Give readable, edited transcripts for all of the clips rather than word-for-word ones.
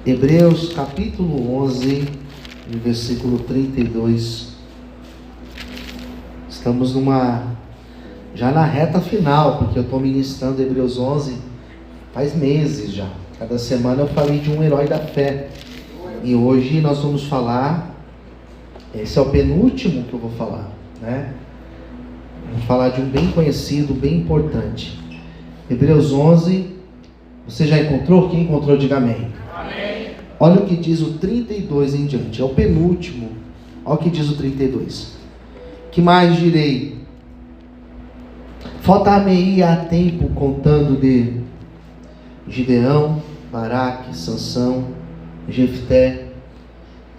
Hebreus capítulo 11, versículo 32. Estamos já na reta final, porque eu estou ministrando Hebreus 11 faz meses já. Cada semana eu falei de um herói da fé. E hoje nós vamos falar, esse é o penúltimo que eu vou falar, né? Vamos falar de um bem conhecido, bem importante. Hebreus 11, você já encontrou? Quem encontrou, diga amém. Amém. Olha o que diz o 32 em diante, é o penúltimo. Olha o que diz o 32. Que mais direi? Faltar-me-ia tempo contando de Gideão, Baraque, Sansão, Jefté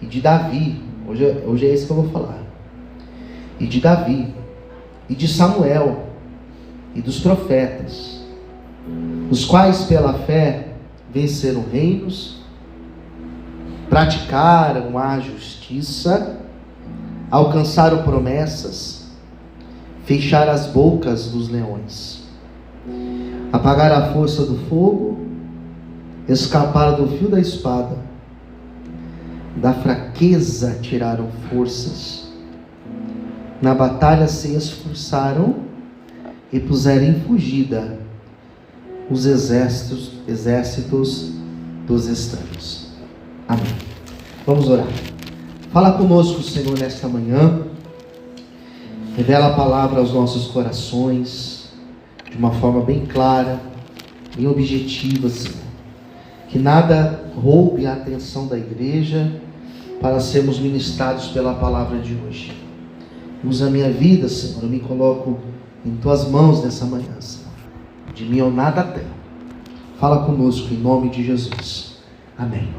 e de Davi. Hoje é isso que eu vou falar. E de Davi, e de Samuel, e dos profetas, os quais pela fé venceram reinos, praticaram a justiça, alcançaram promessas, fecharam as bocas dos leões, apagaram a força do fogo, escaparam do fio da espada, da fraqueza tiraram forças, na batalha se esforçaram e puseram em fugida os exércitos dos estranhos. Amém. Vamos orar. Fala conosco, Senhor, nesta manhã. Revela a palavra aos nossos corações de uma forma bem clara, bem objetiva, Senhor. Que nada roube a atenção da igreja para sermos ministrados pela palavra de hoje. Usa a minha vida, Senhor. Eu me coloco em Tuas mãos nessa manhã, Senhor. De mim eu nada tenho. Fala conosco em nome de Jesus. Amém.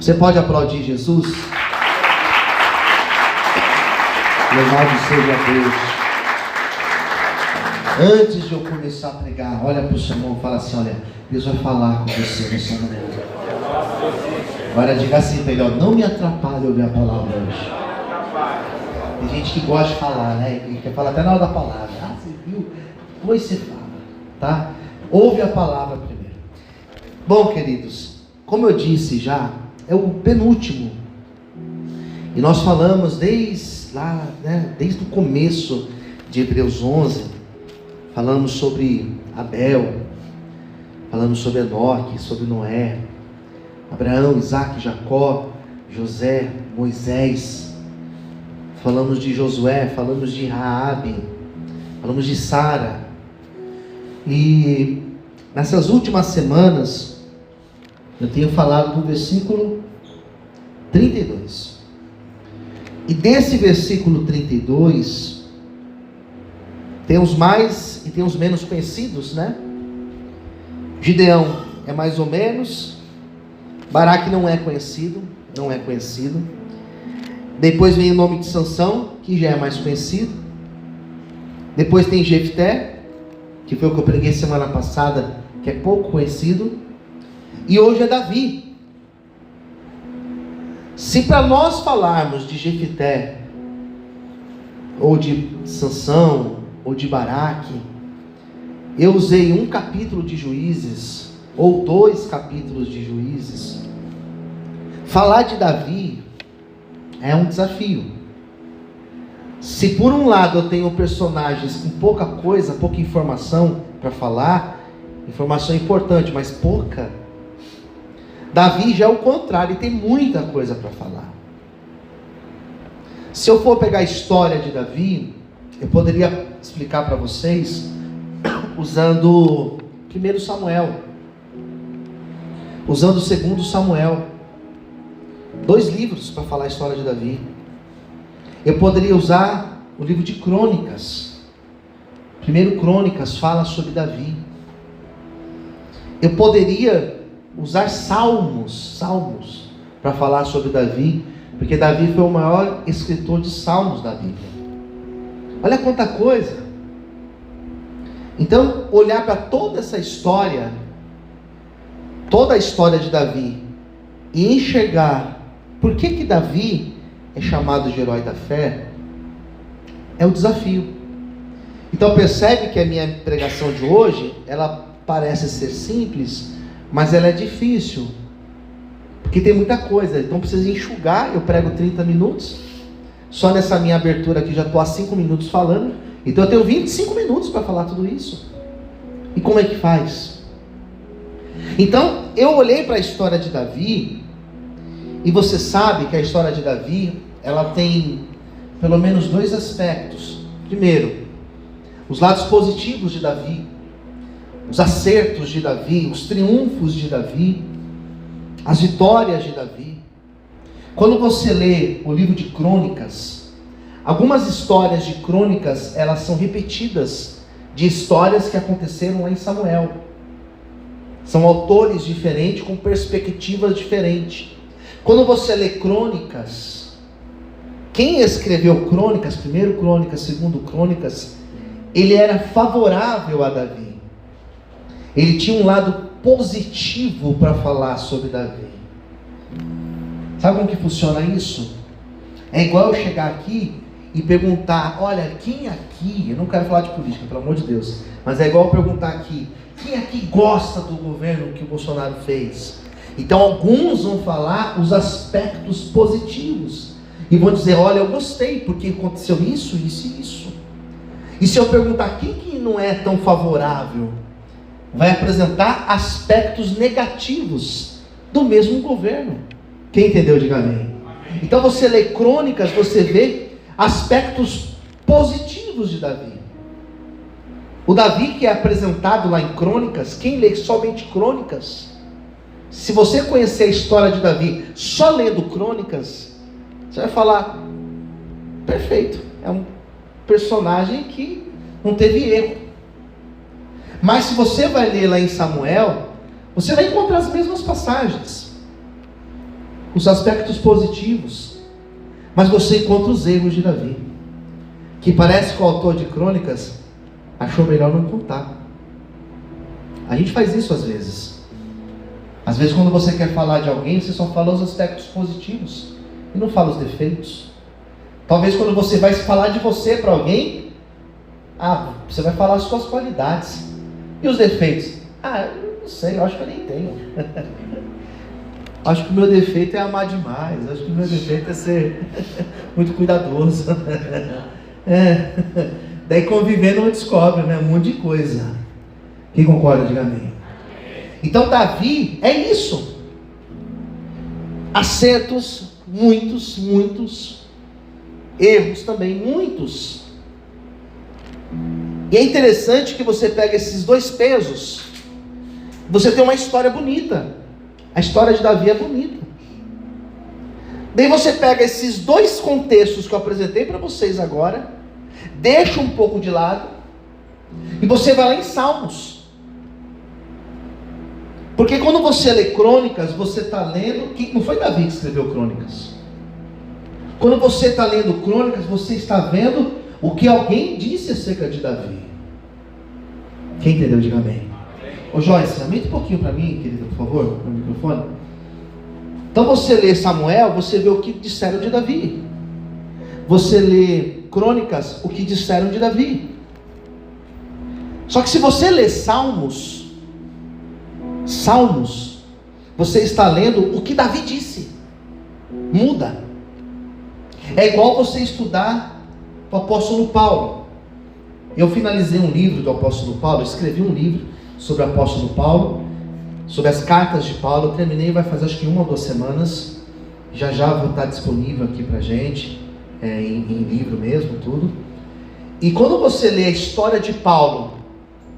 Você pode aplaudir Jesus? Louvado seja Deus. Antes de eu começar a pregar, olha para o seu irmão e fala assim: olha, Deus vai falar com você nessa manhã. Agora diga assim para ele: ó, não me atrapalhe ouvir a palavra hoje. Tem gente que gosta de falar, né? E quer falar até na hora da palavra. Ah, você viu? Depois você fala, tá? Ouve a palavra primeiro. Bom, queridos, como eu disse já, é o penúltimo. E nós falamos desde o começo de Hebreus 11, falamos sobre Abel, falamos sobre Enoque, sobre Noé, Abraão, Isaac, Jacó, José, Moisés, falamos de Josué, falamos de Raabe, falamos de Sara. E nessas últimas semanas eu tenho falado do versículo 32. E desse versículo 32 tem os mais e tem os menos conhecidos, né? Gideão é mais ou menos, Baraque não é conhecido. Depois vem o nome de Sansão, que já é mais conhecido. Depois tem Jefté, que foi o que eu preguei semana passada, que é pouco conhecido. E hoje é Davi. Se para nós falarmos de Jefté, ou de Sansão, ou de Baraque, eu usei um capítulo de Juízes, ou 2 capítulos de Juízes, falar de Davi é um desafio. Se por um lado eu tenho personagens com pouca coisa, pouca informação para falar, informação importante, mas pouca, Davi já é o contrário, ele tem muita coisa para falar. Se eu for pegar a história de Davi, eu poderia explicar para vocês usando 1 Samuel, usando 2 Samuel, 2 livros para falar a história de Davi. Eu poderia usar o livro de Crônicas. 1 Crônicas fala sobre Davi. Eu poderia usar Salmos para falar sobre Davi, porque Davi foi o maior escritor de Salmos da Bíblia. Olha quanta coisa. Então, olhar para toda essa história, toda a história de Davi, e enxergar por que Davi é chamado de herói da fé, é o desafio. Então percebe que a minha pregação de hoje, ela parece ser simples, mas ela é difícil. Porque tem muita coisa, então precisa enxugar. Eu prego 30 minutos, só nessa minha abertura aqui já estou há 5 minutos falando, então eu tenho 25 minutos para falar tudo isso. E como é que faz? Então, eu olhei para a história de Davi, e você sabe que a história de Davi, ela tem pelo menos 2 aspectos. Primeiro, os lados positivos de Davi, os acertos de Davi, os triunfos de Davi, as vitórias de Davi. Quando você lê o livro de Crônicas, algumas histórias de Crônicas, elas são repetidas de histórias que aconteceram lá em Samuel. São autores diferentes, com perspectivas diferentes. Quando você lê Crônicas, quem escreveu Crônicas, primeiro Crônicas, segundo Crônicas, ele era favorável a Davi. Ele tinha um lado positivo para falar sobre Davi. Sabe como que funciona isso? É igual eu chegar aqui e perguntar, olha, quem aqui, eu não quero falar de política, pelo amor de Deus, mas é igual eu perguntar aqui, quem aqui gosta do governo que o Bolsonaro fez? Então alguns vão falar os aspectos positivos e vão dizer, olha, eu gostei, porque aconteceu isso, isso e isso. E se eu perguntar quem que não é tão favorável, vai apresentar aspectos negativos do mesmo governo. Quem entendeu, diga amém. Então você lê Crônicas, você vê aspectos positivos de Davi. O Davi que é apresentado lá em Crônicas, quem lê somente Crônicas, se você conhecer a história de Davi só lendo Crônicas, você vai falar, perfeito, é um personagem que não teve erro. Mas se você vai ler lá em Samuel, você vai encontrar as mesmas passagens, os aspectos positivos, mas você encontra os erros de Davi, que parece que o autor de Crônicas achou melhor não contar. A gente faz isso às vezes. Às vezes quando você quer falar de alguém, você só fala os aspectos positivos e não fala os defeitos. Talvez quando você vai falar de você para alguém, você vai falar as suas qualidades. E os defeitos? Eu não sei, eu acho que eu nem tenho. Acho que o meu defeito é amar demais. Acho que o meu defeito é ser muito cuidadoso. Daí convivendo não descobre, né? Um monte de coisa. Quem concorda, diga amém. Então Davi é isso. Acertos, muitos, muitos. Erros também, muitos. E é interessante que você pega esses 2 pesos, você tem uma história bonita. A história de Davi é bonita. Daí você pega esses 2 contextos que eu apresentei para vocês agora, deixa um pouco de lado, e você vai lá em Salmos. Porque quando você lê Crônicas, você está lendo, que não foi Davi que escreveu Crônicas. Quando você está lendo Crônicas, você está vendo o que alguém disse acerca de Davi. Quem entendeu, diga amém. Ô Joyce, aumenta um pouquinho para mim, querida, por favor, no microfone. Então você lê Samuel, você vê o que disseram de Davi. Você lê Crônicas, o que disseram de Davi. Só que se você lê Salmos, você está lendo o que Davi disse. Muda. É igual você estudar o apóstolo Paulo. Eu finalizei um livro do apóstolo Paulo, escrevi um livro sobre o apóstolo Paulo, sobre as cartas de Paulo. Eu terminei, vai fazer acho que 1 ou 2 semanas. Já vai estar disponível aqui pra gente, em livro mesmo, tudo. E quando você lê a história de Paulo,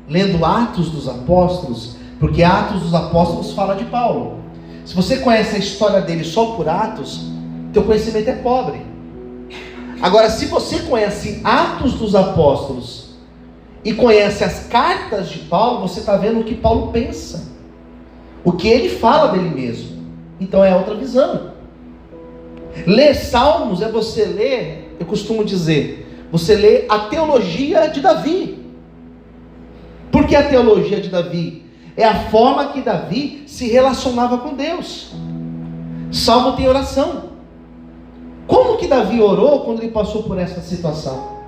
lendo Atos dos Apóstolos, porque Atos dos Apóstolos fala de Paulo. Se você conhece a história dele só por Atos, teu conhecimento é pobre. Agora, se você conhece Atos dos Apóstolos e conhece as cartas de Paulo, você está vendo o que Paulo pensa, o que ele fala dele mesmo. Então é outra visão. Ler Salmos é você ler, eu costumo dizer, você lê a teologia de Davi. Por que a teologia de Davi? É a forma que Davi se relacionava com Deus. Salmo tem oração. Como que Davi orou quando ele passou por essa situação?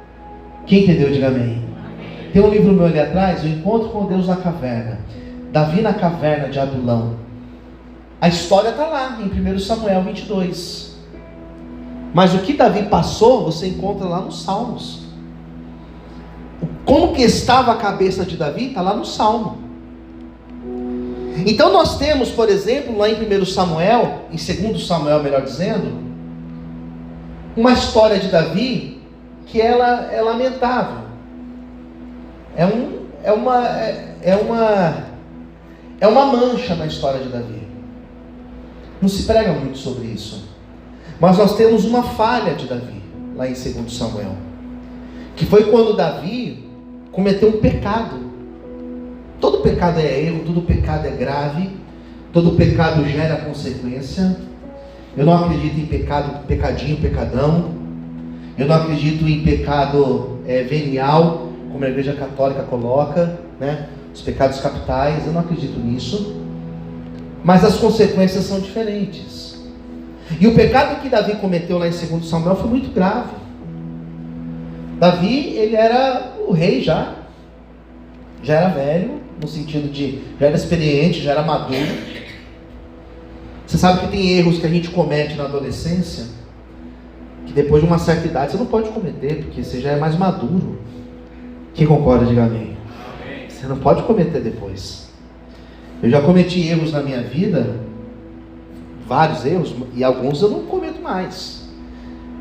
Quem entendeu, diga amém. Tem um livro meu ali atrás, O Encontro com Deus na Caverna. Davi na caverna de Adulão. A história está lá, em 1 Samuel 22. Mas o que Davi passou, você encontra lá nos Salmos. Como que estava a cabeça de Davi, está lá no Salmo. Então nós temos, por exemplo, lá em 1 Samuel, em 2 Samuel, melhor dizendo, uma história de Davi, que ela é lamentável. É uma mancha na história de Davi. Não se prega muito sobre isso. Mas nós temos uma falha de Davi, lá em 2 Samuel. Que foi quando Davi cometeu um pecado. Todo pecado é erro, todo pecado é grave, todo pecado gera consequência. Eu não acredito em pecado, pecadinho, pecadão. Eu não acredito em pecado venial, como a Igreja Católica coloca, né? Os pecados capitais, eu não acredito nisso. Mas as consequências são diferentes. E o pecado que Davi cometeu lá em 2 Samuel foi muito grave. Davi, ele era o rei já era velho, no sentido de, já era experiente, já era maduro. Você sabe que tem erros que a gente comete na adolescência, que depois de uma certa idade você não pode cometer, porque você já é mais maduro. Quem concorda, diga amém. Você não pode cometer depois. Eu já cometi erros na minha vida, vários erros, e alguns eu não cometo mais.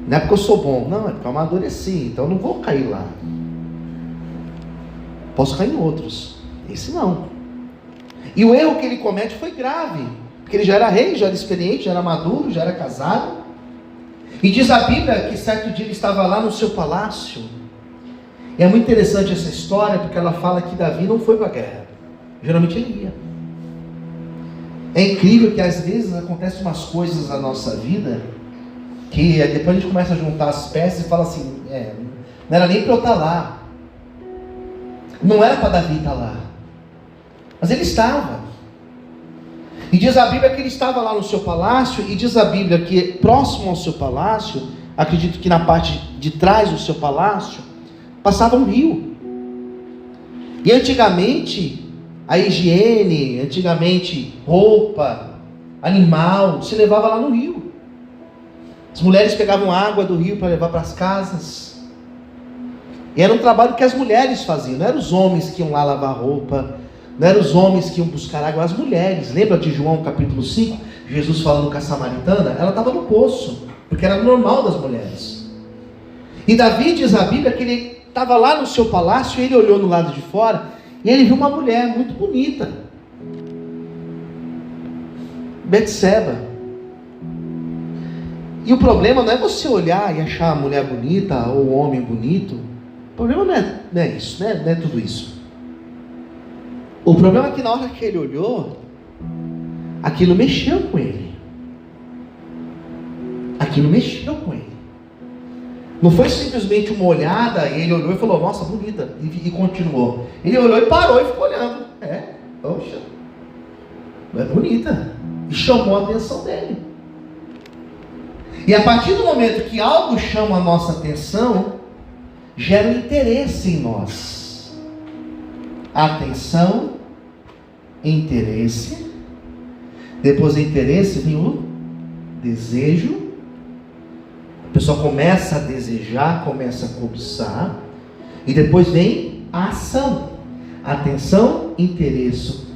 Não é porque eu sou bom, não, é porque eu amadureci, então eu não vou cair lá. Posso cair em outros, esse não. E o erro que ele comete foi grave, porque ele já era rei, já era experiente, já era maduro, já era casado. E diz a Bíblia que certo dia ele estava lá no seu palácio. E é muito interessante essa história, porque ela fala que Davi não foi para a guerra. Geralmente ele ia. É incrível que às vezes acontecem umas coisas na nossa vida, que depois a gente começa a juntar as peças e fala assim, não era nem para eu estar lá. Não era para Davi estar lá. Mas ele estava. E diz a Bíblia que ele estava lá no seu palácio, e diz a Bíblia que próximo ao seu palácio, acredito que na parte de trás do seu palácio, passava um rio. E antigamente, a higiene, roupa, animal, se levava lá no rio. As mulheres pegavam água do rio para levar para as casas. E era um trabalho que as mulheres faziam, não eram os homens que iam lá lavar roupa, não eram os homens que iam buscar água, as mulheres. Lembra de João capítulo 5? Jesus falando com a samaritana? Ela estava no poço, porque era normal das mulheres. E Davi, diz a Bíblia, que ele estava lá no seu palácio, e ele olhou no lado de fora, e ele viu uma mulher muito bonita, Betseba. E o problema não é você olhar e achar a mulher bonita, ou o homem bonito. O problema não é isso, não é tudo isso. O problema é que na hora que ele olhou, aquilo mexeu com ele. Aquilo mexeu com ele. Não foi simplesmente uma olhada e ele olhou e falou, nossa, bonita, e continuou. Ele olhou e parou e ficou olhando. Poxa, é bonita. E chamou a atenção dele. E a partir do momento que algo chama a nossa atenção, gera um interesse em nós. Atenção, interesse. Depois do interesse vem o desejo. A pessoa começa a desejar, começa a cobiçar. E depois vem a ação. Atenção, interesse,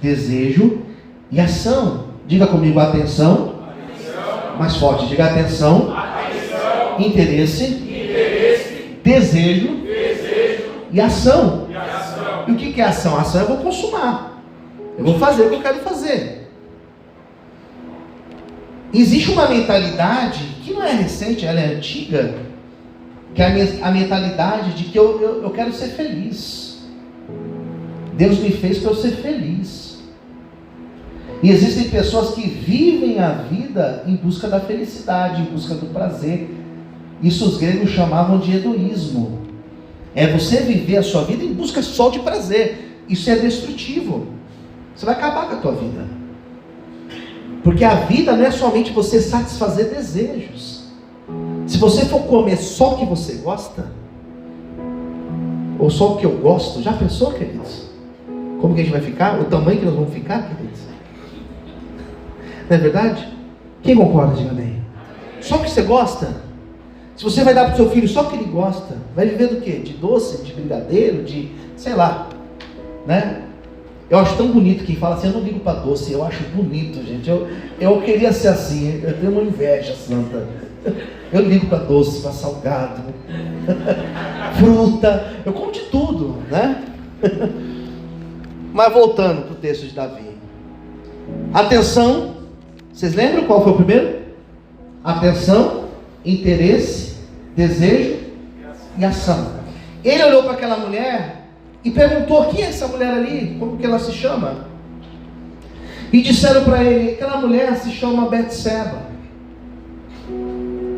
desejo e ação. Diga comigo, atenção. Mais forte, diga atenção. Interesse. Desejo e ação. E o que é ação? Ação eu vou consumar. Eu vou fazer o que eu quero fazer. Existe uma mentalidade que não é recente, ela é antiga, que é a mentalidade de que eu quero ser feliz. Deus me fez para eu ser feliz. E existem pessoas que vivem a vida em busca da felicidade, em busca do prazer. Isso os gregos chamavam de hedonismo. É você viver a sua vida em busca só de prazer. Isso é destrutivo. Você vai acabar com a tua vida. Porque a vida não é somente você satisfazer desejos. Se você for comer só o que você gosta, ou só o que eu gosto, já pensou, queridos? Como que a gente vai ficar? O tamanho que nós vamos ficar, queridos? Não é verdade? Quem concorda, diga amém. Só o que você gosta. Se você vai dar para o seu filho só o que ele gosta, vai viver do quê? De doce, de brigadeiro, de sei lá, né? Eu acho tão bonito quem fala assim, eu não ligo para doce, eu acho bonito, gente. Eu queria ser assim, eu tenho uma inveja santa. Eu ligo para doce, para salgado, fruta, eu como de tudo, né? Mas voltando para o texto de Davi. Atenção, vocês lembram qual foi o primeiro? Atenção, interesse, desejo e ação. Ele olhou para aquela mulher e perguntou: quem é essa mulher ali? Como que ela se chama? E disseram para ele: aquela mulher se chama Betseba.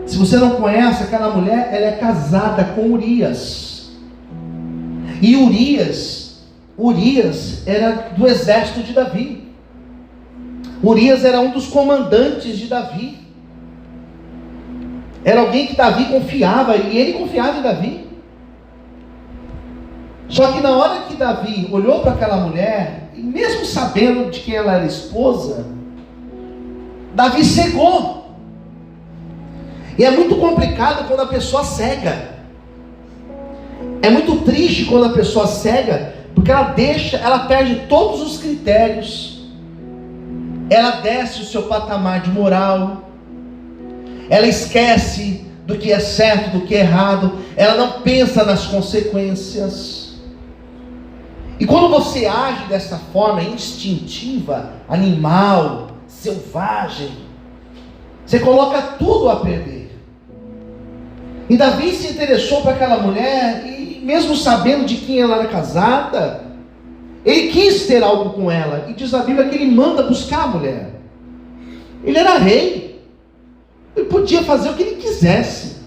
Se você não conhece, aquela mulher, ela é casada com Urias. E Urias era do exército de Davi. Urias era um dos comandantes de Davi. Era alguém que Davi confiava, e ele confiava em Davi. Só que na hora que Davi olhou para aquela mulher, e mesmo sabendo de quem ela era esposa, Davi cegou. E é muito complicado quando a pessoa cega. É muito triste quando a pessoa cega, porque ela perde todos os critérios. Ela desce o seu patamar de moral. Ela esquece do que é certo, do que é errado. Ela não pensa nas consequências. E quando você age dessa forma instintiva, animal, selvagem, você coloca tudo a perder. E Davi se interessou por aquela mulher, e mesmo sabendo de quem ela era casada, ele quis ter algo com ela. E diz a Bíblia que ele manda buscar a mulher. Ele era rei. Ele podia fazer o que ele quisesse.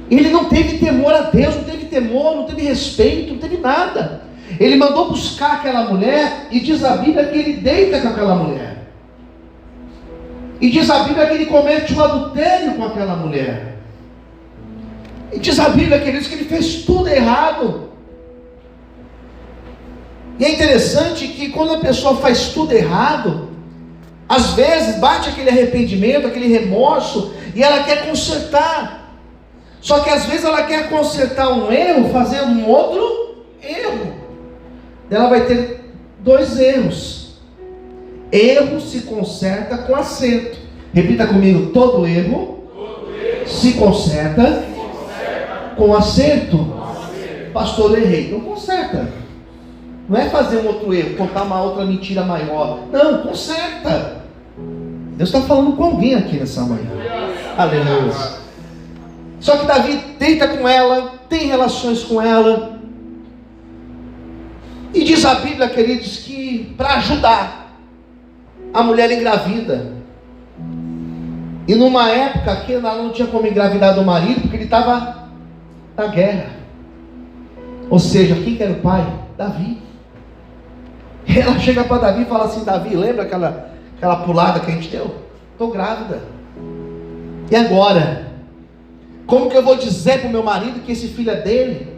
Ele não teve temor a Deus, não teve temor, não teve respeito, não teve nada. Ele mandou buscar aquela mulher, e diz a Bíblia que ele deita com aquela mulher. E diz a Bíblia que ele comete um adultério com aquela mulher. E diz a Bíblia que ele fez tudo errado. E é interessante que quando a pessoa faz tudo errado, às vezes bate aquele arrependimento, aquele remorso, e ela quer consertar. Só que às vezes ela quer consertar um erro fazendo um outro erro. Ela vai ter dois erros. Erro se conserta com acerto. Repita comigo: todo erro se conserta com acerto. Pastor, eu errei. Não conserta. Não é fazer um outro erro, contar uma outra mentira maior. Não, conserta. Deus está falando com alguém aqui nessa manhã. Aleluia. Só que Davi deita com ela, tem relações com ela. E diz a Bíblia, queridos, que para ajudar, a mulher engravida. E numa época que ela não tinha como engravidar do marido, porque ele estava na guerra. Ou seja, quem que era o pai? Davi. E ela chega para Davi e fala assim: Davi, lembra aquela pulada que a gente deu? Estou grávida. E agora? Como que eu vou dizer para o meu marido que esse filho é dele?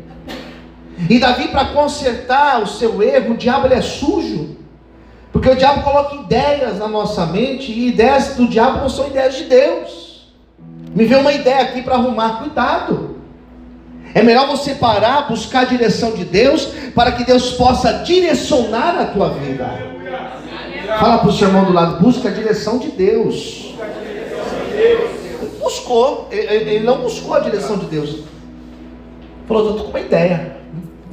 E Davi, para consertar o seu erro, o diabo ele é sujo. Porque o diabo coloca ideias na nossa mente, e ideias do diabo não são ideias de Deus. Me veio uma ideia aqui para arrumar, cuidado. É melhor você parar, buscar a direção de Deus, para que Deus possa direcionar a tua vida. Fala para o seu irmão do lado: busca a direção de Deus. Buscou, ele não buscou a direção de Deus. Falou: eu estou com uma ideia,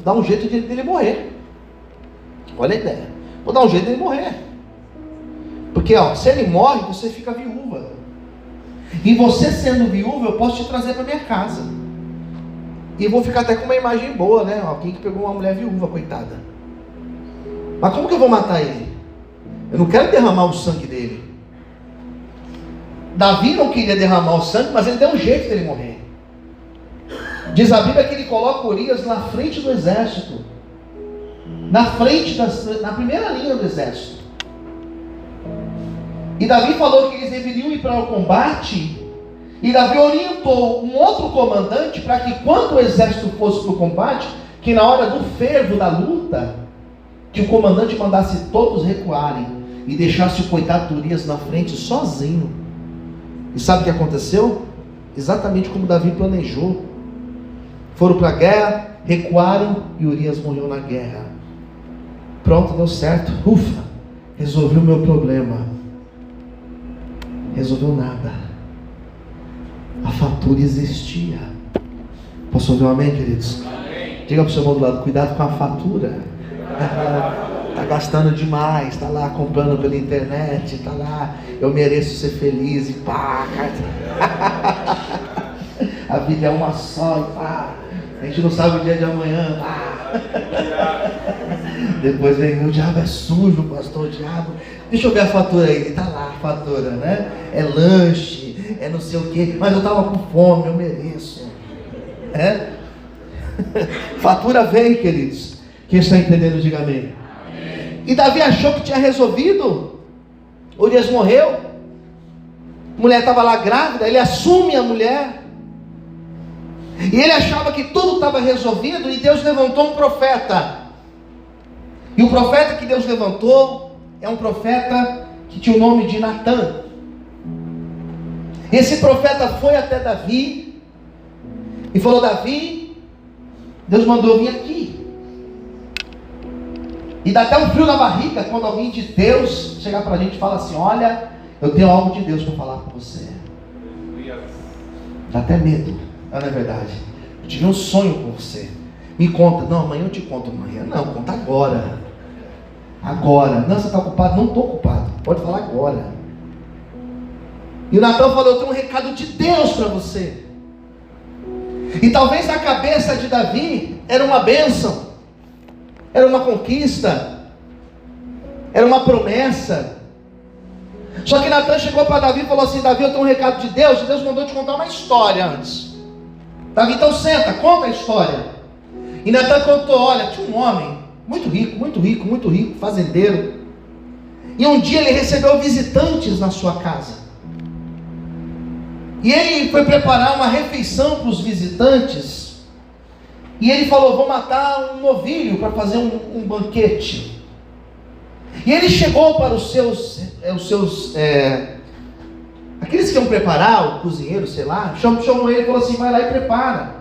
dá um jeito dele morrer. Olha a ideia. Vou dar um jeito dele morrer. Porque se ele morre, você fica viúva. E você sendo viúva, eu posso te trazer para minha casa. E vou ficar até com uma imagem boa, né? Alguém que pegou uma mulher viúva, coitada. Mas como que eu vou matar ele? Eu não quero derramar o sangue dele. Davi não queria derramar o sangue, mas ele deu um jeito dele morrer. Diz a Bíblia que ele coloca Urias na frente do exército. Na primeira linha do exército. E Davi falou que eles deveriam ir para o combate. E Davi orientou um outro comandante para que quando o exército fosse para o combate, que na hora do fervo da luta, que o comandante mandasse todos recuarem. e deixasse o coitado de Urias na frente sozinho. E sabe o que aconteceu? Exatamente como Davi planejou. Foram para a guerra, recuaram e Urias morreu na guerra. Pronto, deu certo. Ufa, resolveu o meu problema. Resolveu nada. A fatura existia. Posso ouvir um amém, queridos? Amém. Diga para o seu irmão do lado, cuidado com a fatura. Está gastando demais, está lá comprando pela internet, está lá, eu mereço ser feliz e pá. A vida é uma só e pá. A gente não sabe o dia de amanhã. Depois vem, o diabo é sujo, pastor, o diabo. Deixa eu ver a fatura aí, tá lá a fatura, né? É lanche, é não sei o que, mas eu tava com fome, eu mereço. É? Fatura vem, queridos. Quem está entendendo, diga amém. E Davi achou que tinha resolvido. Urias morreu. A mulher estava lá grávida, ele assume a mulher. E ele achava que tudo estava resolvido, e Deus levantou um profeta. E o profeta que Deus levantou é um profeta que tinha o nome de Natã. Esse profeta foi até Davi e falou: Davi, Deus mandou vir aqui. E dá até um frio na barriga quando alguém de Deus chegar para a gente e fala assim: olha, eu tenho algo de Deus para falar com você. Dá até medo, não é verdade? Eu tive um sonho com você. Me conta. Não, amanhã eu te conto. Amanhã não, conta agora. Agora. Não, você está ocupado? Não estou ocupado. Pode falar agora. E o Natã falou: eu tenho um recado de Deus para você. E talvez na cabeça de Davi era uma bênção, era uma conquista, era uma promessa. Só que Natã chegou para Davi e falou assim: Davi, eu tenho um recado de Deus. E Deus mandou te contar uma história antes. Davi, então senta, conta a história. E Natã contou: olha, tinha um homem muito rico, muito rico, muito rico, fazendeiro. E um dia ele recebeu visitantes na sua casa. E ele foi preparar uma refeição para os visitantes. E ele falou: vou matar um novilho para fazer um banquete. E ele chegou para os seus aqueles que iam preparar, o cozinheiro, sei lá, chamou ele e falou assim: vai lá e prepara.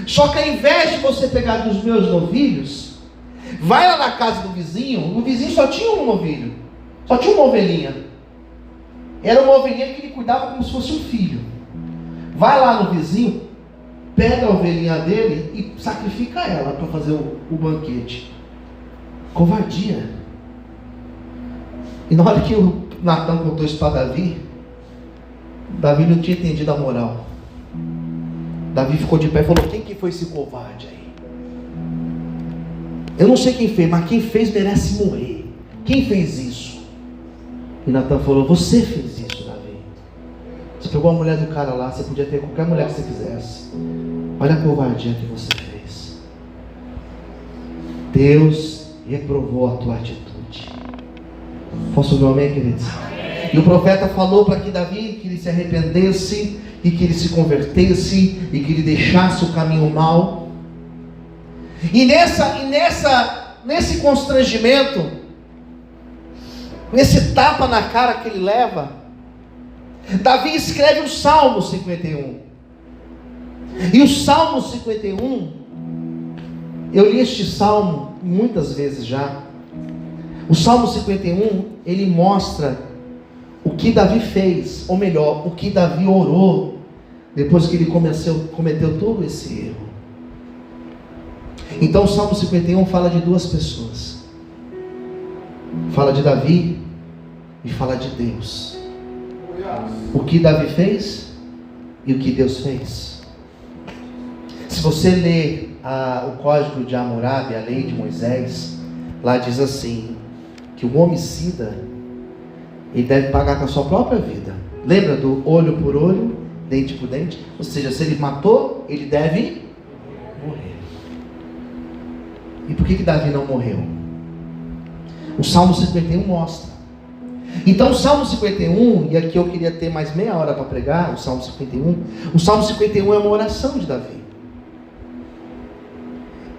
Só que ao invés de você pegar dos meus novilhos, vai lá na casa do vizinho. O vizinho só tinha um novilho, só tinha uma ovelhinha. Era uma ovelhinha que ele cuidava como se fosse um filho. Vai lá no vizinho, pega a ovelhinha dele e sacrifica ela para fazer o banquete. Covardia. E na hora que o Natã contou isso para Davi, Davi não tinha entendido a moral. Davi ficou de pé e falou: quem que foi esse covarde aí? Eu não sei quem fez, mas quem fez merece morrer. Quem fez isso? E Natã falou: você fez isso, Davi. Você pegou a mulher do cara lá, você podia ter qualquer mulher que você quisesse. Olha a covardia que você fez. Deus reprovou a tua atitude. Posso ouvir um amém, queridos? Amém. E o profeta falou para que Davi, que ele se arrependesse, e que ele se convertesse, e que ele deixasse o caminho mau. E nesse constrangimento, nesse tapa na cara que ele leva, Davi escreve o Salmo 51. E o Salmo 51, eu li este salmo muitas vezes já. O Salmo 51, ele mostra o que Davi fez, ou melhor, o que Davi orou, depois que ele cometeu todo esse erro. Então o Salmo 51 fala de duas pessoas. Fala de Davi e fala de Deus. O que Davi fez e o que Deus fez. Se você ler o Código de Hammurabi, a lei de Moisés, lá diz assim, que o homicida, ele deve pagar com a sua própria vida. Lembra do olho por olho, dente por dente? Ou seja, se ele matou, ele deve morrer. E por que Davi não morreu? O Salmo 51 mostra. Então o Salmo 51, e aqui eu queria ter mais meia hora para pregar, o Salmo 51. O Salmo 51 é uma oração de Davi.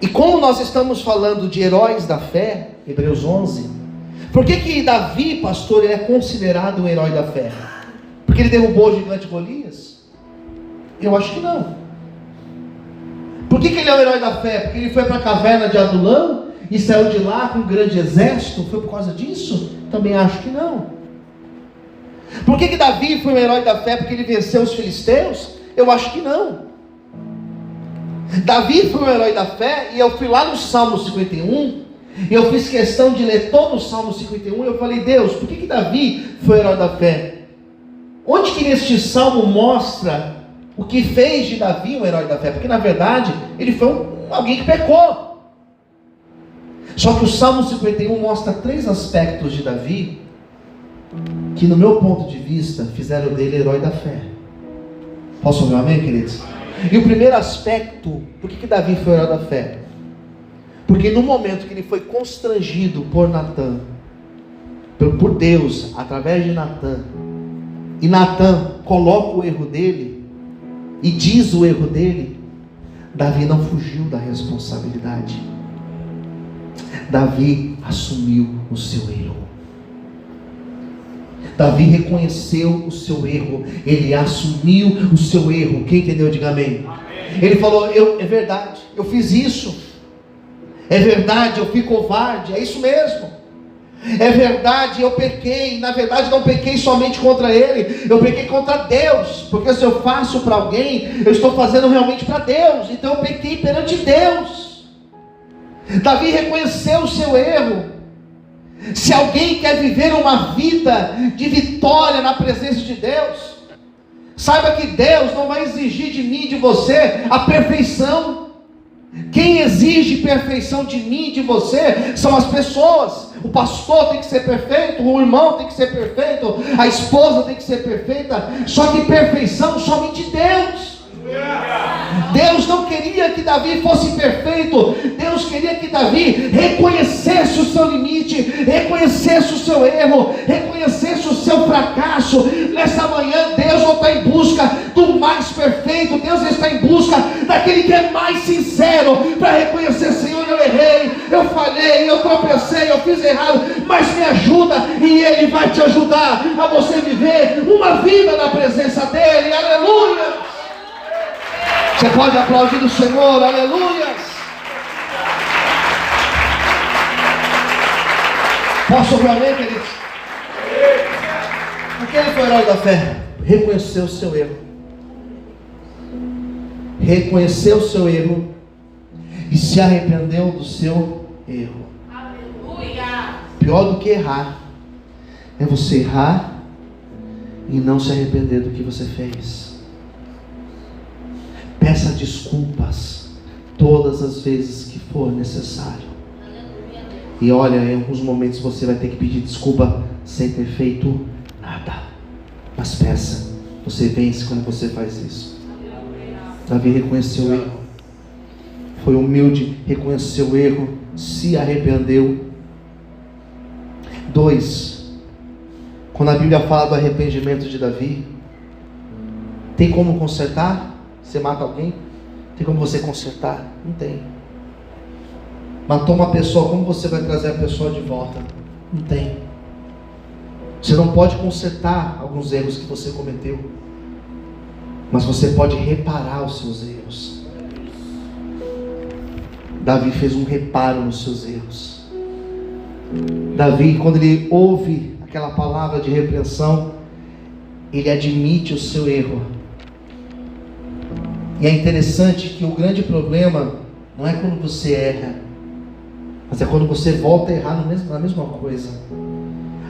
E como nós estamos falando de heróis da fé, Hebreus 11, Por que Davi, pastor, ele é considerado um herói da fé? Porque ele derrubou o gigante Golias? Eu acho que não. Por que ele é o herói da fé? Porque ele foi para a caverna de Adulão e saiu de lá com um grande exército? Foi por causa disso? Também acho que não. Por que Davi foi um herói da fé? Porque ele venceu os filisteus? Eu acho que não. Davi foi um herói da fé, e eu fui lá no Salmo 51, e eu fiz questão de ler todo o Salmo 51, e eu falei, Deus, por que Davi foi herói da fé? Onde que neste Salmo mostra o que fez de Davi um herói da fé? Porque na verdade, ele foi alguém que pecou. Só que o Salmo 51 mostra 3 aspectos de Davi, que no meu ponto de vista, fizeram dele herói da fé. Posso ouvir um amém, queridos? E o primeiro aspecto, por que Davi foi herói da fé? Porque no momento que ele foi constrangido por Natã, por Deus, através de Natã, e Natã coloca o erro dele, e diz o erro dele, Davi não fugiu da responsabilidade. Davi assumiu o seu erro. Davi reconheceu o seu erro, ele assumiu o seu erro. Quem entendeu, diga amém. Ele falou, é verdade, eu fiz isso, é verdade, eu fui covarde, é isso mesmo, é verdade, eu pequei. Na verdade não pequei somente contra ele, eu pequei contra Deus, porque se eu faço para alguém, eu estou fazendo realmente para Deus, então eu pequei perante Deus. Davi reconheceu o seu erro. Se alguém quer viver uma vida de vitória na presença de Deus, saiba que Deus não vai exigir de mim e de você a perfeição. Quem exige perfeição de mim e de você são as pessoas. O pastor tem que ser perfeito, o irmão tem que ser perfeito, a esposa tem que ser perfeita. Só que perfeição somente Deus. Deus não queria que Davi fosse perfeito. Deus queria que Davi reconhecesse o seu limite, reconhecesse o seu erro, reconhecesse o seu fracasso. Nessa manhã Deus não está em busca do mais perfeito, Deus está em busca daquele que é mais sincero, para reconhecer, Senhor, eu errei, eu falhei, eu tropecei, eu fiz errado, mas me ajuda, e Ele vai te ajudar a você viver uma vida na presença dEle. Aleluia! Você pode aplaudir o Senhor, aleluia. Posso ouvir amém, queridos? Por que ele foi herói da fé? Reconheceu o seu erro. Reconheceu o seu erro e se arrependeu do seu erro. Aleluia! Pior do que errar é você errar e não se arrepender do que você fez. Peça desculpas todas as vezes que for necessário. E olha, em alguns momentos você vai ter que pedir desculpa sem ter feito nada. Mas peça, você vence quando você faz isso. Davi reconheceu o erro, foi humilde, reconheceu o erro, se arrependeu. 2. Quando a Bíblia fala do arrependimento de Davi, tem como consertar? Você mata alguém? Tem como você consertar? Não tem. Matou uma pessoa, como você vai trazer a pessoa de volta? Não tem. Você não pode consertar alguns erros que você cometeu, mas você pode reparar os seus erros. Davi fez um reparo nos seus erros. Davi, quando ele ouve aquela palavra de repreensão, ele admite o seu erro. E é interessante que o grande problema não é quando você erra, mas é quando você volta a errar na mesma coisa.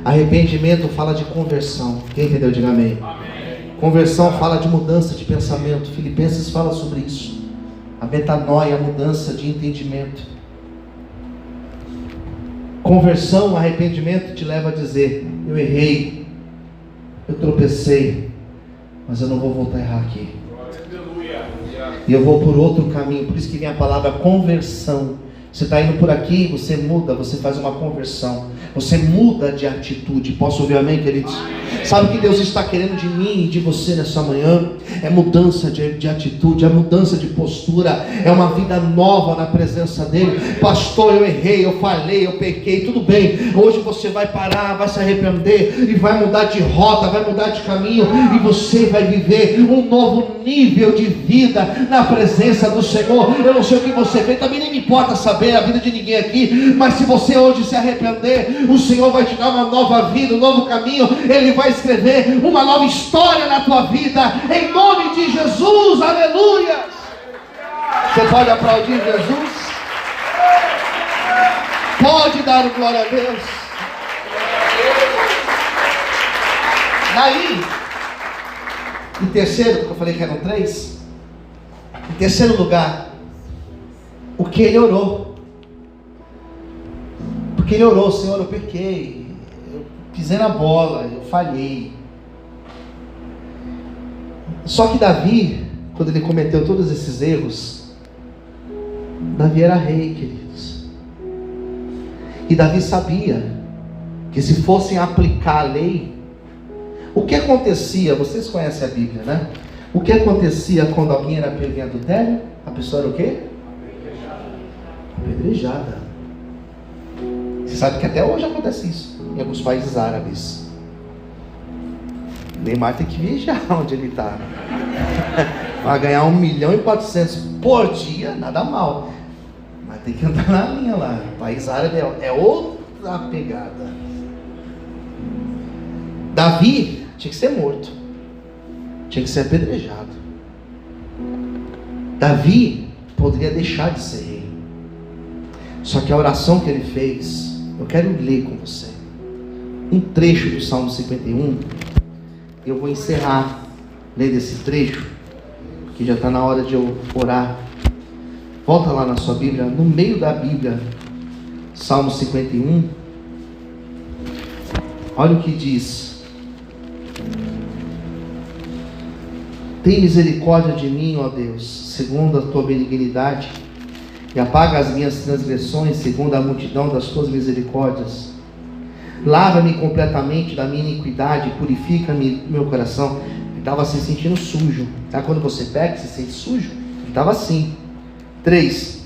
Arrependimento fala de conversão. Quem entendeu, diga amém. Amém. Conversão fala de mudança de pensamento. Filipenses fala sobre isso. A metanoia, a mudança de entendimento. Conversão, arrependimento te leva a dizer: eu errei, eu tropecei, mas eu não vou voltar a errar aqui. E eu vou por outro caminho. Por isso que vem a palavra conversão. Você está indo por aqui, você muda, você faz uma conversão, você muda de atitude. Posso ouvir amém, queridos? Sabe o que Deus está querendo de mim e de você nessa manhã? é mudança de atitude, é mudança de postura, é uma vida nova na presença dele. Pastor, eu errei, eu falhei, eu pequei, tudo bem, hoje você vai parar, vai se arrepender e vai mudar de rota, vai mudar de caminho, e você vai viver um novo nível de vida na presença do Senhor. Eu não sei o que você fez, também nem me importa saber a vida de ninguém aqui, mas se você hoje se arrepender, o Senhor vai te dar uma nova vida, um novo caminho. Ele vai escrever uma nova história na tua vida, em nome de Jesus. Aleluia. Você pode aplaudir Jesus? Pode dar glória a Deus. Daí, em terceiro, porque eu falei que eram 3, em terceiro lugar, o que ele orou. Porque ele orou: Senhor, eu pequei, eu pisei na bola, eu falhei. Só que Davi, quando ele cometeu todos esses erros, Davi era rei, queridos. E Davi sabia que se fossem aplicar a lei, o que acontecia? Vocês conhecem a Bíblia, né? O que acontecia quando alguém era pego em adultério? A pessoa era o quê? Apedrejada. Você sabe que até hoje acontece isso em alguns países árabes. Neymar tem que viajar onde ele está. Vai ganhar 1.400.000 por dia, nada mal. Mas tem que andar na linha lá. O país árabe é outra pegada. Davi tinha que ser morto, tinha que ser apedrejado. Davi poderia deixar de ser rei. Só que a oração que ele fez, eu quero ler com você um trecho do Salmo 51. Eu vou encerrar lendo esse trecho, que já está na hora de eu orar. Volta lá na sua Bíblia, no meio da Bíblia, Salmo 51. Olha o que diz: tem misericórdia de mim, ó Deus, segundo a tua benignidade, e apaga as minhas transgressões, segundo a multidão das tuas misericórdias. Lava-me completamente da minha iniquidade, purifica-me meu coração. Ele estava se sentindo sujo. Tá? Quando você peca, se sente sujo? Ele estava assim. 3.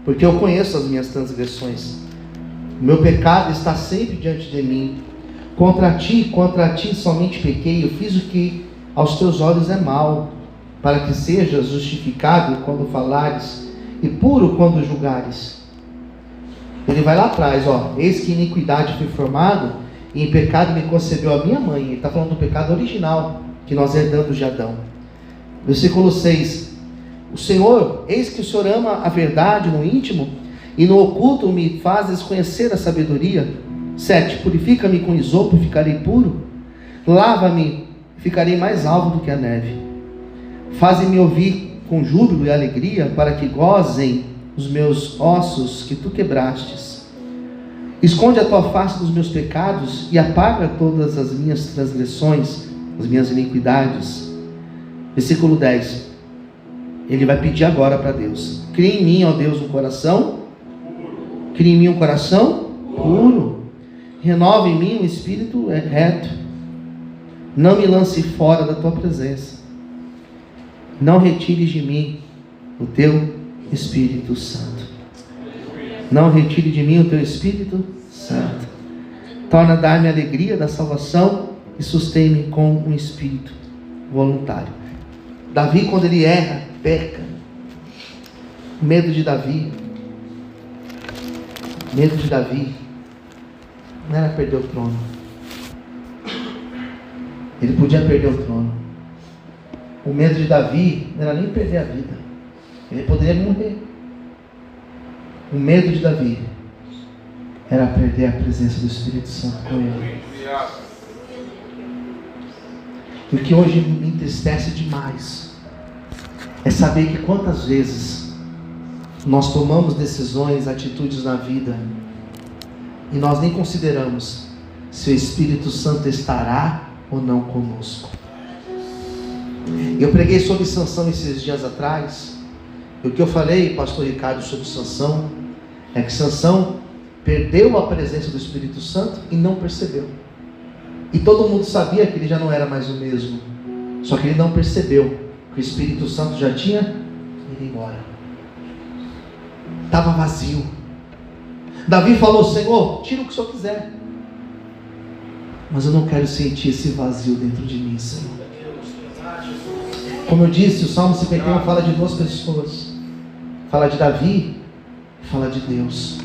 Porque eu conheço as minhas transgressões, o meu pecado está sempre diante de mim. Contra ti somente pequei, eu fiz o que aos teus olhos é mal, para que sejas justificado quando falares, e puro quando julgares. Ele vai lá atrás, ó: eis que iniquidade fui formado, e em pecado me concebeu a minha mãe. Ele está falando do pecado original, que nós herdamos de Adão. Versículo 6: o Senhor, eis que o Senhor ama a verdade no íntimo, e no oculto me fazes conhecer a sabedoria. 7: purifica-me com isopo, ficarei puro. Lava-me, ficarei mais alvo do que a neve. Faze-me ouvir com júbilo e alegria, para que gozem os meus ossos que tu quebrastes. Esconde a tua face dos meus pecados e apaga todas as minhas transgressões, as minhas iniquidades. Versículo 10. Ele vai pedir agora para Deus: cria em mim, ó Deus, um coração puro. Cria em mim um coração puro. Renova em mim um espírito reto. Não me lance fora da tua presença. Não retires de mim o teu Espírito Santo. Não retire de mim o teu Espírito Santo. Torna a dar-me a alegria da salvação e sustém-me com um espírito voluntário. Davi, quando ele erra, peca. Medo de Davi não era perder o trono. Ele podia perder o trono. O medo de Davi não era nem perder a vida, ele poderia morrer. O medo de Davi era perder a presença do Espírito Santo com ele. E o que hoje me entristece demais é saber que quantas vezes nós tomamos decisões, atitudes na vida, e nós nem consideramos se o Espírito Santo estará ou não conosco. Eu preguei sobre Sansão esses dias atrás. E o que eu falei, pastor Ricardo, sobre Sansão é que Sansão perdeu a presença do Espírito Santo e não percebeu. E todo mundo sabia que ele já não era mais o mesmo, só que ele não percebeu. O Espírito Santo já tinha ido embora. Estava vazio. Davi falou: Senhor, tira o que o Senhor quiser, mas eu não quero sentir esse vazio dentro de mim, Senhor. Como eu disse, o Salmo 51 fala de duas pessoas. Fala de Davi e fala de Deus.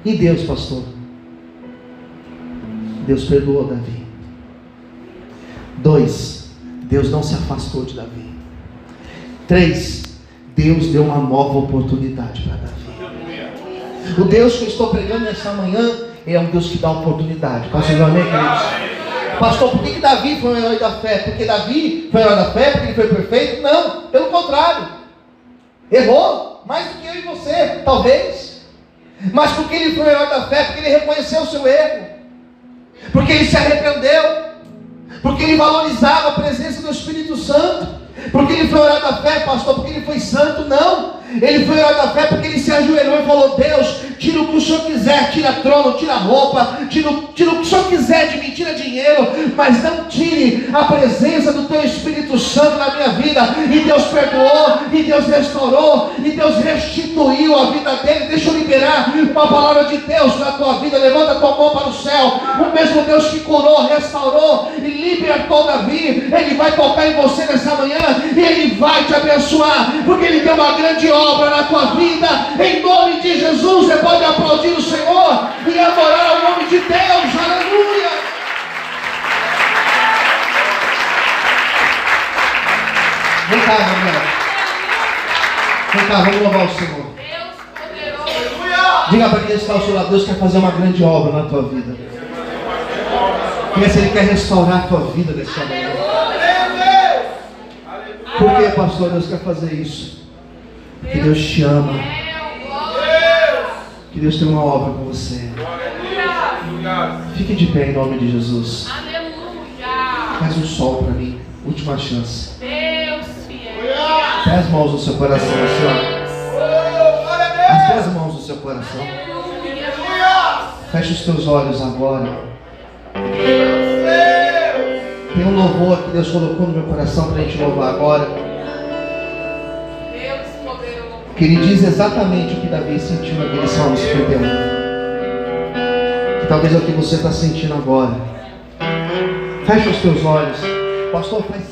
E Deus, pastor? Deus perdoou Davi. 2, Deus não se afastou de Davi. 3, Deus deu uma nova oportunidade para Davi. O Deus que eu estou pregando nessa manhã é um Deus que dá oportunidade. Posso dizer amém, queridos? Pastor, por que Davi foi um herói da fé? Porque Davi foi um herói da fé? Porque ele foi perfeito? Não, pelo contrário. Errou mais do que eu e você, talvez. Mas porque ele foi um herói da fé? Porque ele reconheceu o seu erro. Porque ele se arrependeu. Porque ele valorizava a presença do Espírito Santo. Porque ele foi herói da fé, pastor, porque ele foi santo? Não. Ele foi herói da fé porque ele se ajoelhou e falou: Deus, tira o que o Senhor quiser, tira trono, tira roupa, tira o que o Senhor quiser de mim, tira dinheiro, mas não tire a presença do teu Espírito Santo na minha vida. E Deus perdoou, e Deus restaurou, e Deus restituiu a vida dele. Deixa eu liberar uma palavra de Deus na tua vida. Levanta a tua mão para o céu. O mesmo Deus que curou, restaurou e libertou Davi, ele vai tocar em você nessa manhã, e ele vai te abençoar, porque ele deu uma grande obra na tua vida. Em nome de Jesus, você pode aplaudir o Senhor e adorar o nome de Deus. Aleluia. Vem cá, Gabriel. Vem cá, vamos louvar o Senhor. Diga para quem está ao seu lado: Deus quer fazer uma grande obra na tua vida. Diga se Ele quer restaurar a tua vida nessa manhã. Por que, pastor, Deus quer fazer isso? Porque Deus te ama. Que Deus tem uma obra com você. Fique de pé em nome de Jesus. Faz um sol para mim. Última chance. Pé as mãos no seu coração, Senhor. As tuas mãos no seu coração. Feche os teus olhos agora. Tem um louvor que Deus colocou no meu coração para a gente louvar agora. Que ele diz exatamente o que Davi sentiu naquele Salmo 51. Que talvez é o que você está sentindo agora. Fecha os teus olhos. Pastor, faz